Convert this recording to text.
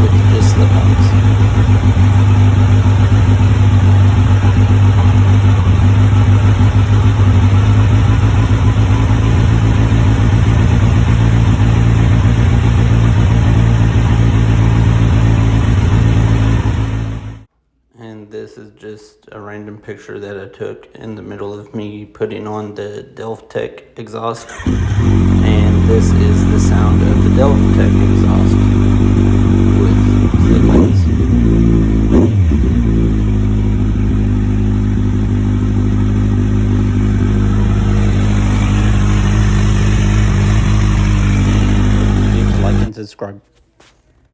with just the pumps. And this is just a random picture that I took in the middle of me putting on the Delftec exhaust. And this is the sound of the Delftec exhaust.